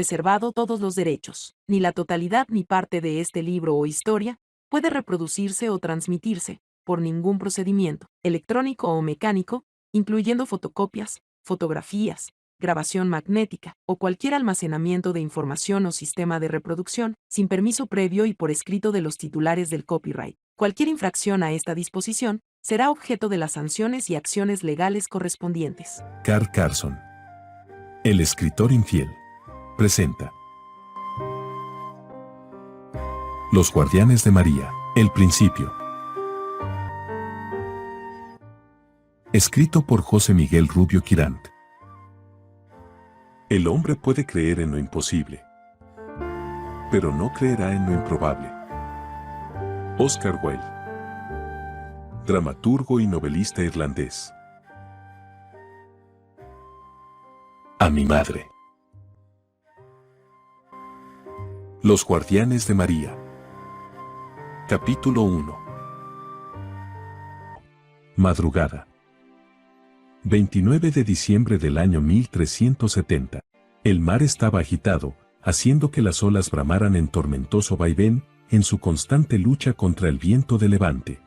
reservado todos los derechos. Ni la totalidad ni parte de este libro o historia puede reproducirse o transmitirse por ningún procedimiento, electrónico o mecánico, incluyendo fotocopias, fotografías, grabación magnética o cualquier almacenamiento de información o sistema de reproducción, sin permiso previo y por escrito de los titulares del copyright. Cualquier infracción a esta disposición será objeto de las sanciones y acciones legales correspondientes. Carl Carson, el escritor infiel, presenta Los Guardianes de María, el principio. Escrito por José Miguel Rubio Quirant. El hombre puede creer en lo imposible, pero no creerá en lo improbable. Oscar Wilde, dramaturgo y novelista irlandés. A mi madre. Los Guardianes de María. Capítulo 1. Madrugada. 29 de diciembre del año 1370. El mar estaba agitado, haciendo que las olas bramaran en tormentoso vaivén, en su constante lucha contra el viento de levante.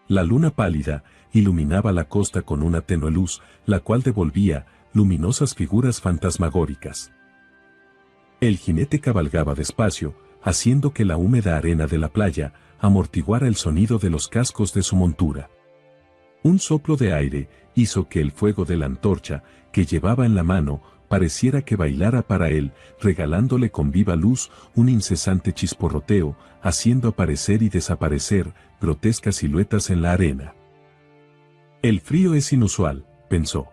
La luna pálida iluminaba la costa con una tenue luz, la cual devolvía luminosas figuras fantasmagóricas. El jinete cabalgaba despacio, haciendo que la húmeda arena de la playa amortiguara el sonido de los cascos de su montura. Un soplo de aire hizo que el fuego de la antorcha que llevaba en la mano pareciera que bailara para él, regalándole con viva luz un incesante chisporroteo, haciendo aparecer y desaparecer grotescas siluetas en la arena. El frío es inusual, pensó.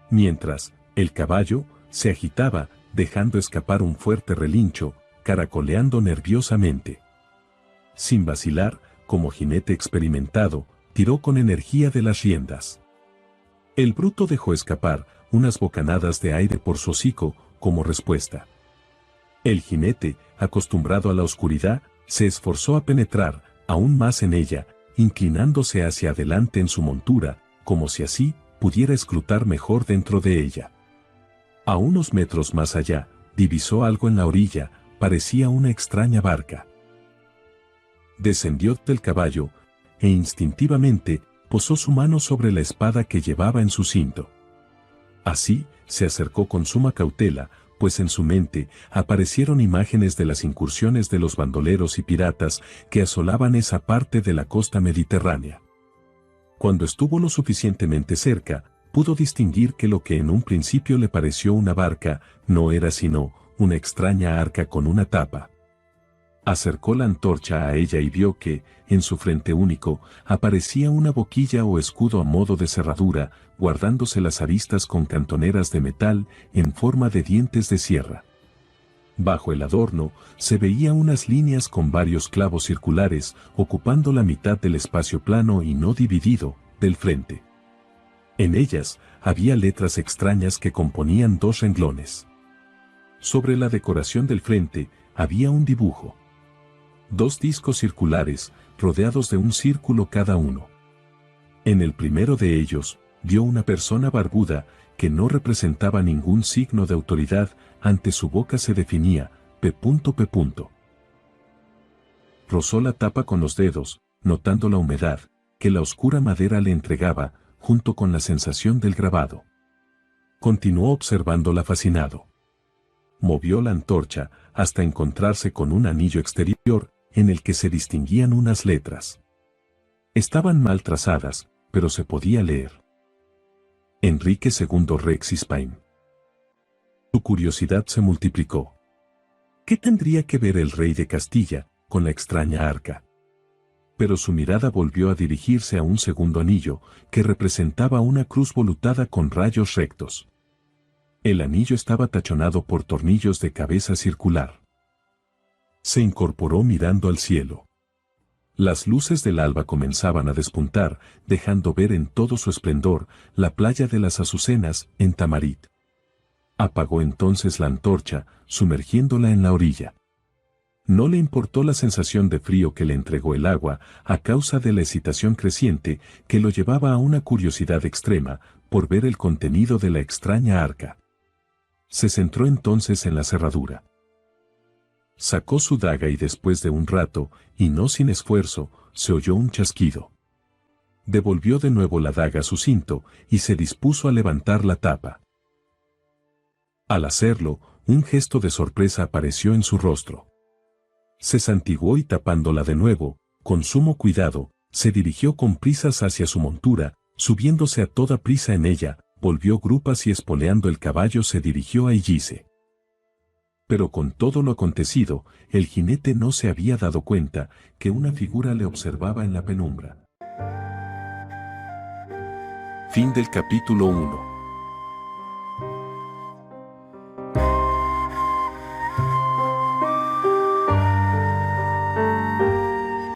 Mientras, el caballo se agitaba, dejando escapar un fuerte relincho, caracoleando nerviosamente. Sin vacilar, como jinete experimentado, tiró con energía de las riendas. El bruto dejó escapar unas bocanadas de aire por su hocico, como respuesta. El jinete, acostumbrado a la oscuridad, se esforzó a penetrar aún más en ella, inclinándose hacia adelante en su montura, como si así pudiera escrutar mejor dentro de ella. A unos metros más allá, divisó algo en la orilla, parecía una extraña barca. Descendió del caballo, e instintivamente posó su mano sobre la espada que llevaba en su cinto. Así, se acercó con suma cautela, pues en su mente aparecieron imágenes de las incursiones de los bandoleros y piratas que asolaban esa parte de la costa mediterránea. Cuando estuvo lo suficientemente cerca, pudo distinguir que lo que en un principio le pareció una barca, no era sino una extraña arca con una tapa. Acercó la antorcha a ella y vio que, en su frente único, aparecía una boquilla o escudo a modo de cerradura, guardándose las aristas con cantoneras de metal en forma de dientes de sierra. Bajo el adorno, se veían unas líneas con varios clavos circulares, ocupando la mitad del espacio plano y no dividido, del frente. En ellas, había letras extrañas que componían dos renglones. Sobre la decoración del frente, había un dibujo. Dos discos circulares, rodeados de un círculo cada uno. En el primero de ellos, vio una persona barbuda, que no representaba ningún signo de autoridad, ante su boca se definía, P. Rozó la tapa con los dedos, notando la humedad, que la oscura madera le entregaba, junto con la sensación del grabado. Continuó observándola fascinado. Movió la antorcha, hasta encontrarse con un anillo exterior, en el que se distinguían unas letras. Estaban mal trazadas, pero se podía leer. Enrique II Rex Spain. Su curiosidad se multiplicó. ¿Qué tendría que ver el rey de Castilla con la extraña arca? Pero su mirada volvió a dirigirse a un segundo anillo, que representaba una cruz volutada con rayos rectos. El anillo estaba tachonado por tornillos de cabeza circular. Se incorporó mirando al cielo. Las luces del alba comenzaban a despuntar, dejando ver en todo su esplendor la playa de las Azucenas, en Tamarit. Apagó entonces la antorcha, sumergiéndola en la orilla. No le importó la sensación de frío que le entregó el agua, a causa de la excitación creciente que lo llevaba a una curiosidad extrema, por ver el contenido de la extraña arca. Se centró entonces en la cerradura. Sacó su daga y después de un rato, y no sin esfuerzo, se oyó un chasquido. Devolvió de nuevo la daga a su cinto y se dispuso a levantar la tapa. Al hacerlo, un gesto de sorpresa apareció en su rostro. Se santiguó y tapándola de nuevo, con sumo cuidado, se dirigió con prisas hacia su montura, subiéndose a toda prisa en ella, volvió grupas y espoleando el caballo se dirigió a Illice. Pero con todo lo acontecido, el jinete no se había dado cuenta que una figura le observaba en la penumbra. Fin del capítulo 1.